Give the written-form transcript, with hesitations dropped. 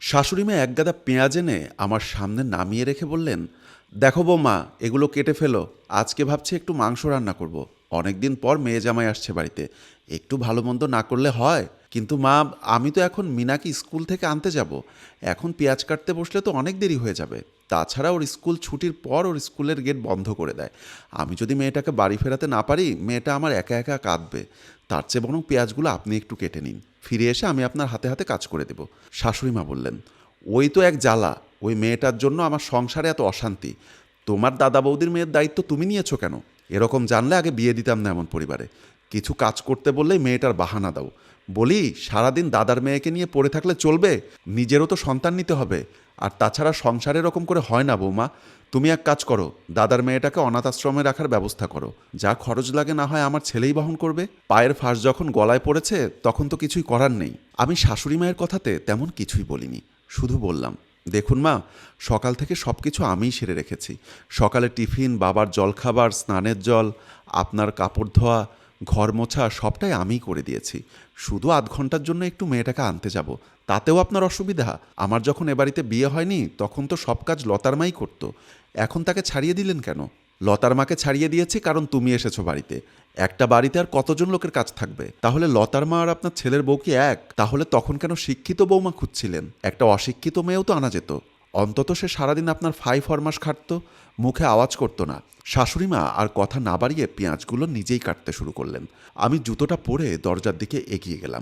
শাশুড়ি মা একগাদা পেঁয়াজ এনে আমার সামনে নামিয়ে রেখে বললেন, দেখো বৌমা, এগুলো কেটে ফেলো। আজকে ভাবছি একটু মাংস রান্না করব। অনেকদিন পর মেয়ে জামাই আসছে বাড়িতে, একটু ভালো মন্দ না করলে হয়? কিন্তু মা, আমি তো এখন মিনাকে স্কুল থেকে আনতে যাব। এখন পেঁয়াজ কাটতে বসলে তো অনেক দেরি হয়ে যাবে। তাছাড়া ওর স্কুল ছুটির পর ওর স্কুলের গেট বন্ধ করে দেয়। আমি যদি মেয়েটাকে বাড়ি ফেরাতে না পারি, মেয়েটা আমার একা একা কাঁদবে। তার চেয়ে বরং পেঁয়াজগুলো আপনি একটু কেটে নিন, ফিরে এসে আমি আপনার হাতে হাতে কাজ করে দেব। শাশুড়ি মা বললেন, ওই তো এক জ্বালা, ওই মেয়েটার জন্য আমার সংসারে এত অশান্তি। তোমার দাদা বৌদির মেয়ের দায়িত্ব তুমি নিয়েছো কেন? এরকম জানলে আগে বিয়ে দিতাম না এমন পরিবারে। কিছু কাজ করতে বললেই মেয়েটার বাহানা দাও। বলি, সারাদিন দাদার মেয়েকে নিয়ে পড়ে থাকলে চলবে? নিজেরও তো সন্তান নিতে হবে। আর তাছাড়া সংসারে এরকম করে হয় না বৌমা। তুমি এক কাজ করো, দাদার মেয়েটাকে অনাথ আশ্রমে রাখার ব্যবস্থা করো। যা খরচ লাগে না হয় আমার ছেলেই বহন করবে। পায়ের ফাঁস যখন গলায় পড়েছে তখন তো কিছুই করার নেই। আমি শাশুড়ি মায়ের কথাতে তেমন কিছুই বলিনি, শুধু বললাম, দেখুন মা, সকাল থেকে সব কিছু আমিই সেরে রেখেছি। সকালে টিফিন, বাবার জলখাবার, স্নানের জল, আপনার কাপড় ধোয়া, ঘর মোছা সবটাই আমিই করে দিয়েছি। শুধু আধ ঘন্টার জন্য একটু মেয়েটাকে আনতে যাব, তাতেও আপনার অসুবিধা? আমার যখন এ বাড়িতে বিয়ে হয়নি তখন তো সব কাজ লতার মাই করতো। এখন তাকে ছাড়িয়ে দিলেন কেন? লতার মাকে ছাড়িয়ে দিয়েছি কারণ তুমি এসেছো বাড়িতে। একটা বাড়িতে আর কতজন লোকের কাজ থাকবে? তাহলে লতার মা আর আপনার ছেলের বউ কি এক? তাহলে তখন কেন শিক্ষিত বৌমা খুঁজছিলেন? একটা অশিক্ষিত মেয়েও তো আনা যেত। অন্তত সে সারাদিন আপনার ফাই ফরমাস খাটতো, মুখে আওয়াজ করতো না। শাশুড়ি মা আর কথা না বাড়িয়ে পেঁয়াজগুলো নিজেই কাটতে শুরু করলেন। আমি জুতোটা পরে দরজার দিকে এগিয়ে গেলাম।